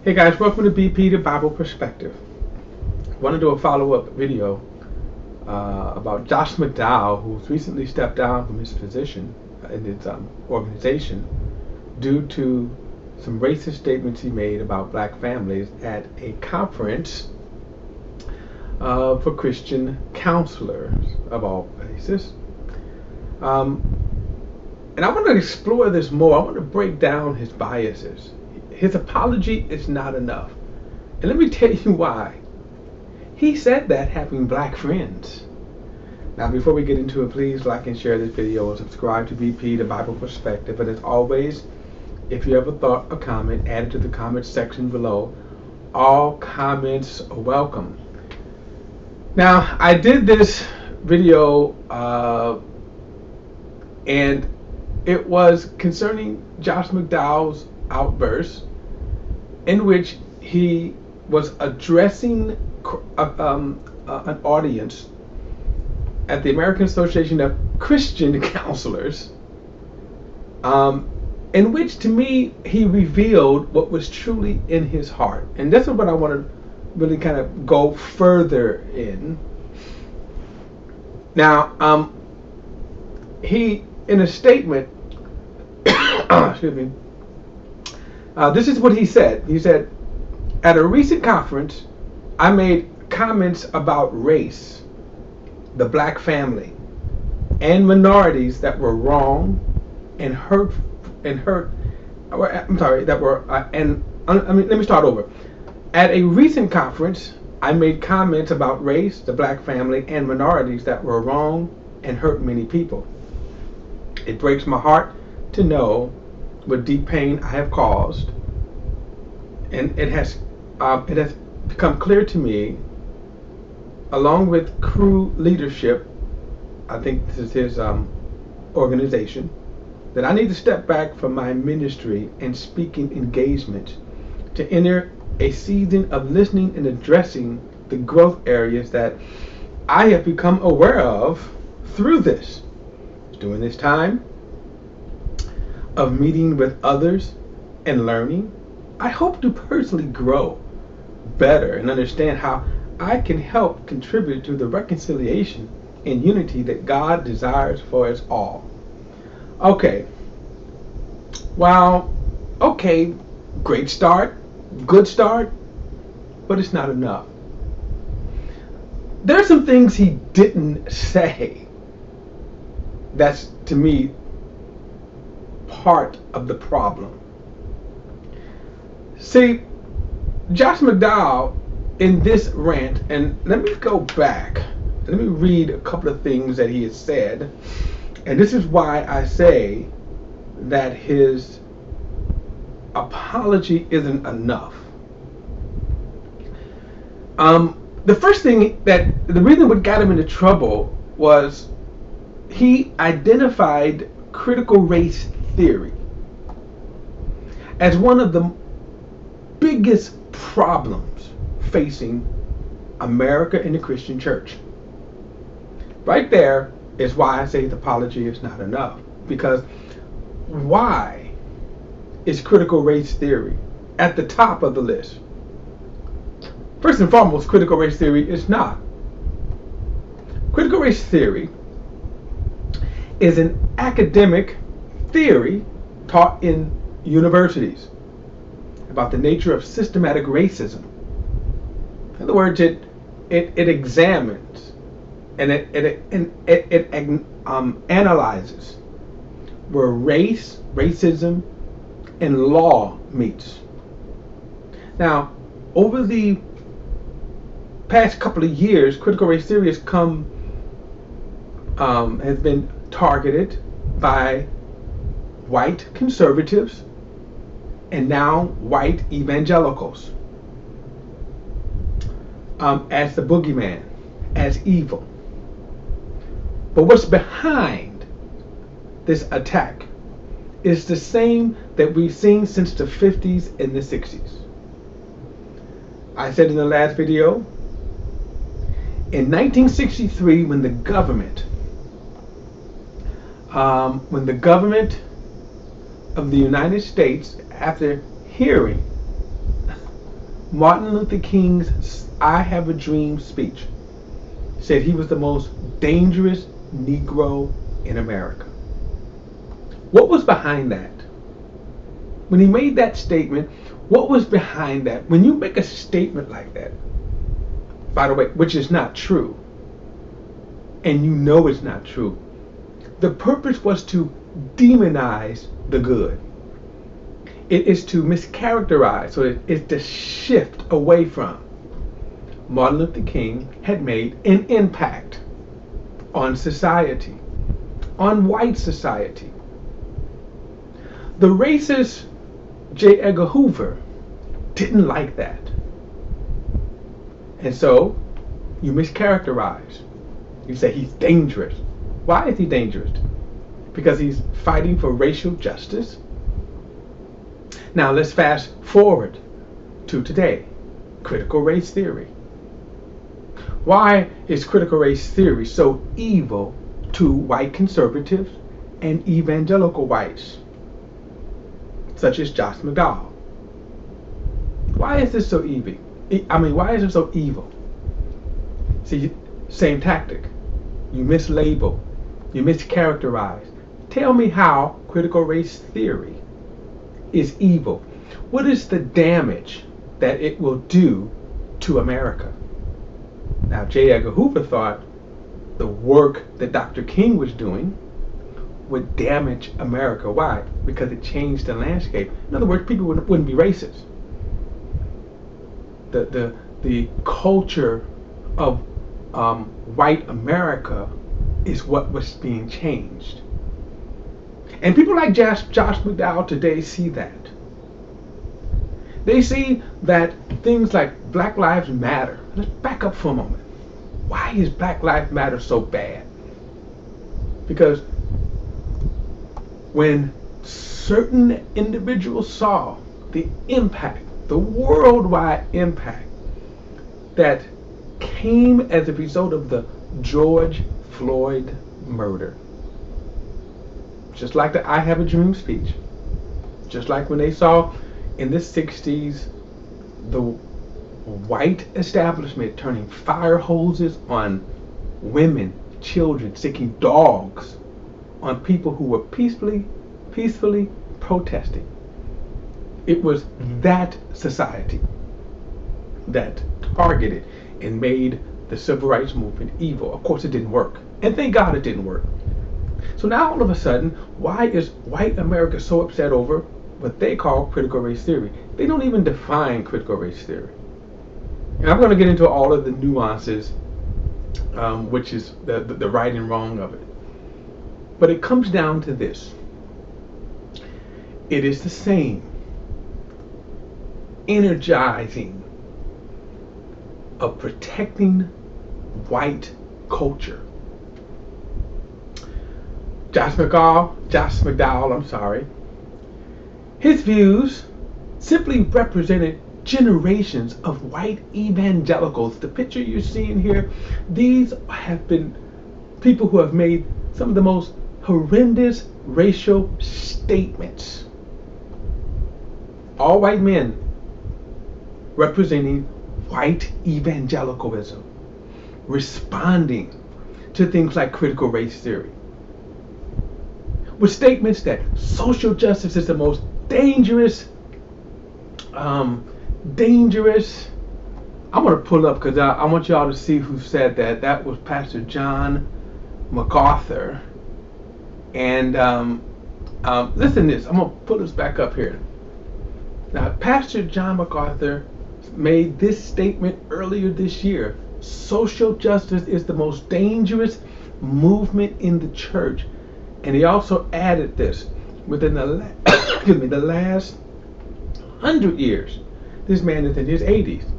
Hey guys, welcome to BP, the Bible Perspective. I want to do a follow-up video about Josh McDowell, who's recently stepped down from his position in his organization due to some racist statements he made about black families at a conference for Christian counselors of all places. And I want to explore this more. I want to break down his biases. His apology is not enough. And let me tell you why. He said that having black friends. Now, before we get into it, please like and share this video and subscribe to BP, the Bible Perspective. But as always, if you have a thought or comment, add it to the comments section below. All comments are welcome. Now, I did this video and it was concerning Josh McDowell's outburst in which he was addressing an audience at the American Association of Christian Counselors, in which to me he revealed what was truly in his heart. And this is what I want to really kind of go further in. Now, he, in a statement, excuse me, this is what he said. He said, at a recent conference, I made comments about race, the black family, and minorities that were wrong and hurt. I'm sorry, that were let me start over. At a recent conference, I made comments about race, the black family, and minorities that were wrong and hurt many people. It breaks my heart to know what deep pain I have caused, and it has become clear to me, along with crew leadership, I think this is his organization, that I need to step back from my ministry and speaking engagement to enter a season of listening and addressing the growth areas that I have become aware of through this. During this time of meeting with others and learning, I hope to personally grow better and understand how I can help contribute to the reconciliation and unity that God desires for us all. Okay. Well, okay, great start, good start, but it's not enough. There are some things he didn't say that's, to me, part of the problem. See, Josh McDowell in this rant, and let me go back, let me read a couple of things that he has said, and this is why I say that his apology isn't enough. The first thing the reason what got him into trouble was he identified critical race theory as one of the biggest problems facing America and the Christian church. Right there is why I say the apology is not enough. Because why is critical race theory at the top of the list? First and foremost, critical race theory is not. Critical race theory is an academic theory taught in universities about the nature of systematic racism. In other words, it examines and it analyzes where racism, and law meets. Now, over the past couple of years, critical race theory has been targeted by white conservatives and now white evangelicals as the boogeyman, as evil. But what's behind this attack is the same that we've seen since the 50s and the 60s. I said in the last video, in 1963, when the government of the United States, after hearing Martin Luther King's I Have a Dream speech said he was the most dangerous Negro in America. What was behind that? When he made that statement, what was behind that? When you make a statement like that, by the way, which is not true, and you know it's not true, the purpose was to demonize the good. It is to mischaracterize, so it is to shift away from. Martin Luther King had made an impact on society, on white society. The racist J. Edgar Hoover didn't like that. And so you mischaracterize. You say he's dangerous. Why is he dangerous? Because he's fighting for racial justice? Now let's fast forward to today. Critical race theory. Why is critical race theory so evil to white conservatives and evangelical whites, such as Josh McDowell? Why is this so evil? Why is it so evil? See, same tactic. You mislabel, you mischaracterize. Tell me how critical race theory is evil. What is the damage that it will do to America? Now, J. Edgar Hoover thought the work that Dr. King was doing would damage America. Why? Because it changed the landscape. In other words, people wouldn't be racist. The culture of white America is what was being changed. And people like Josh McDowell today see that. They see that things like Black Lives Matter. Let's back up for a moment. Why is Black Lives Matter so bad? Because when certain individuals saw the impact, the worldwide impact that came as a result of the George Floyd murder, just like the I Have a Dream speech, just like when they saw in the 60s the white establishment turning fire hoses on women, children, sticking dogs on people who were peacefully protesting. It was that society that targeted and made the civil rights movement evil. Of course, it didn't work. And thank God it didn't work. So now all of a sudden, why is white America so upset over what they call critical race theory? They don't even define critical race theory. And I'm going to get into all of the nuances, which is the right and wrong of it. But it comes down to this. It is the same energizing of protecting white culture. Josh McDowell, his views simply represented generations of white evangelicals. The picture you're seeing here, these have been people who have made some of the most horrendous racial statements. All white men representing white evangelicalism, responding to things like critical race theory, with statements that social justice is the most dangerous. I'm going to pull up because I want y'all to see who said that. That was Pastor John MacArthur. And listen to this. I'm going to put this back up here. Now, Pastor John MacArthur made this statement earlier this year. Social justice is the most dangerous movement in the church. And he also added this. Within the last 100 years, this man is in his 80s.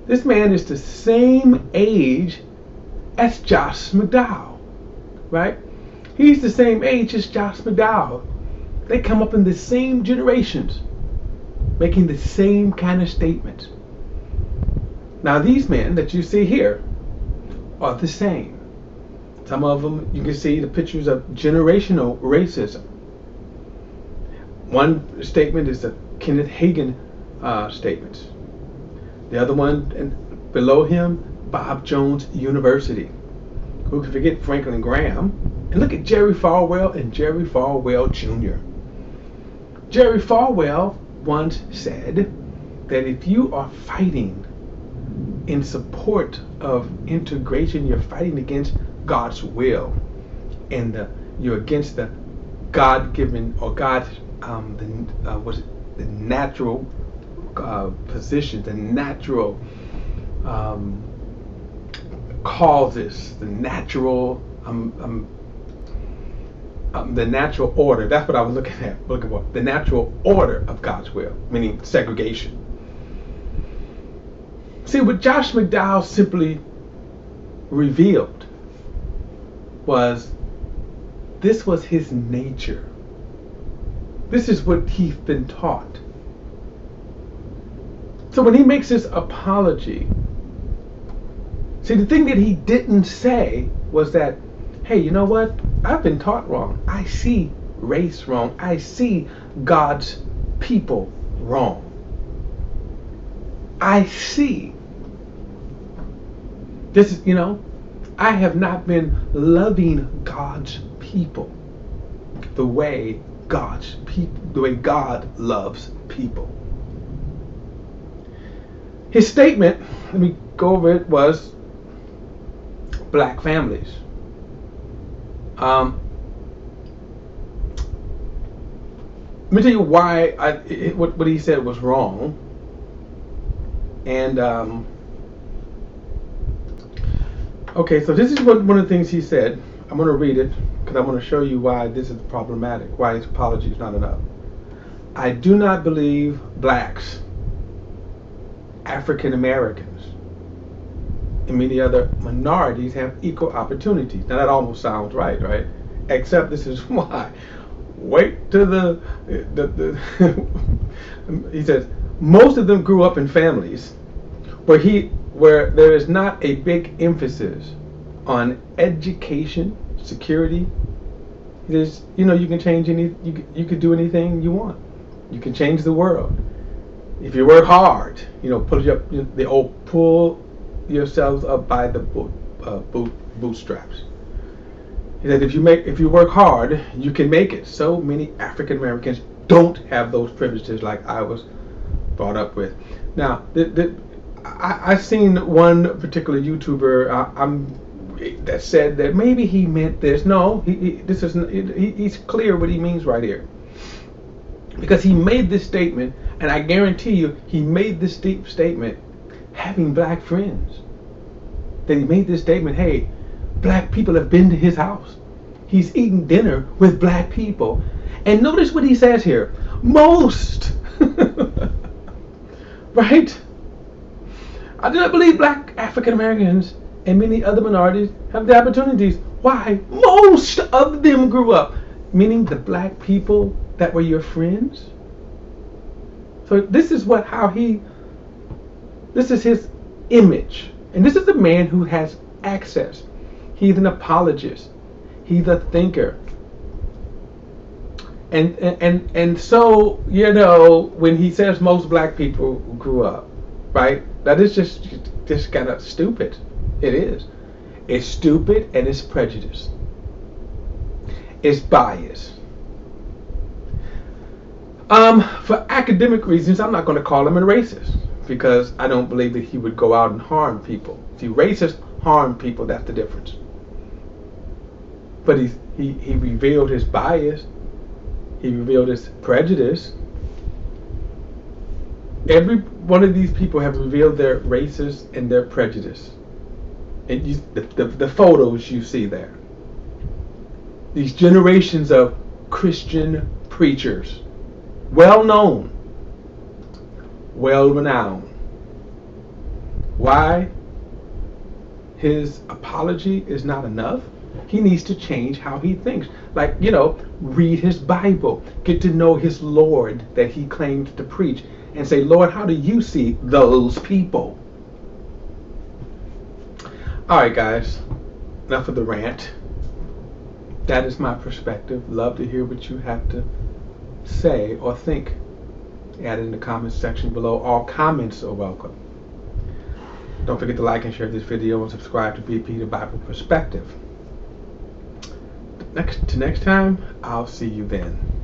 This man is the same age as Josh McDowell, right? He's the same age as Josh McDowell. They come up in the same generations, making the same kind of statements. Now these men that you see here are the same. Some of them, you can see the pictures of generational racism. One statement is the Kenneth Hagin statements. The other one and below him, Bob Jones University. Who can forget Franklin Graham? And look at Jerry Falwell and Jerry Falwell Jr. Jerry Falwell once said that if you are fighting in support of integration, you're fighting against God's will, and you're against the God-given or God's the natural position, the natural causes, the natural order. That's what I was looking for. The natural order of God's will, meaning segregation. See, what Josh McDowell simply revealed was this was his nature. This is what he's been taught. So when he makes his apology, see, the thing that he didn't say was that, hey, you know what? I've been taught wrong. I see race wrong. I see God's people wrong. I see. This is, I have not been loving God's people the way God loves people. His statement, let me go over it, was black families. Let me tell you why what he said was wrong. And okay, so this is one of the things he said. I'm going to read it because I want to show you why this is problematic, why his apology is not enough. I do not believe blacks, African Americans, and many other minorities have equal opportunities. Now that almost sounds right? Except this is why. Wait till the he says most of them grew up in families where there is not a big emphasis on education, security. There's, you can change you could do anything you want. You can change the world if you work hard. Pull yourselves up by the bootstraps. He said if you work hard, you can make it. So many African Americans don't have those privileges like I was brought up with. Now, I've seen one particular YouTuber that said that maybe he meant this. No, he's clear what he means right here, because he made this statement, and I guarantee you he made this statement having black friends. That he made this statement, hey, black people have been to his house. He's eating dinner with black people. And notice what he says here. Most. Right? I do not believe black African Americans and many other minorities have the opportunities. Why? Most of them grew up. Meaning the black people that were your friends. So this is this is his image. And this is a man who has access. He's an apologist. He's a thinker. And so, when he says most black people grew up, right? That is just kind of stupid. It is. It's stupid and it's prejudice. It's bias. For academic reasons, I'm not going to call him a racist, because I don't believe that he would go out and harm people. See, racists harm people, that's the difference. But he revealed his bias. He revealed his prejudice. Every one of these people have revealed their races and their prejudice. And the photos you see there. These generations of Christian preachers, well known, well renowned. Why? His apology is not enough. He needs to change how he thinks. Like, read his Bible, get to know his Lord that he claimed to preach, and say, Lord, how do you see those people? All right, guys, enough of the rant. That is my perspective. Love to hear what you have to say or think. Add it in the comments section below. All comments are welcome. Don't forget to like and share this video and subscribe to BP the Bible Perspective. Next time, I'll see you then.